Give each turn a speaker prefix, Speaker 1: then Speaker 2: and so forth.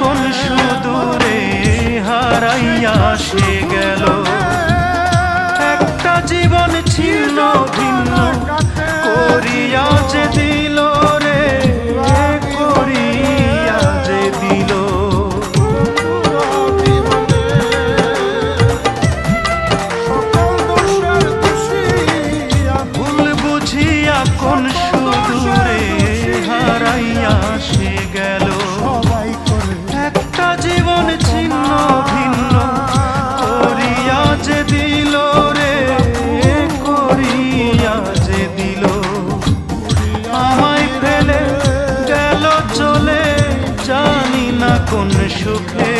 Speaker 1: কোন সুদূরে হারাইয়া সে গেল। একটা জীবন ছিন্ন ভিন্ন করিয়া যে দিল রে, করিয়া যে দিল। ভুল বুঝিয়া কোন সুদূরে হারাইয়া সে গেল। একটা জীবন ছিন্ন ভিন্ন করিয়া যে দিল রে, করিয়া যে দিল। আমায় ফেলে গেল চলে, জানি না কোন সুখে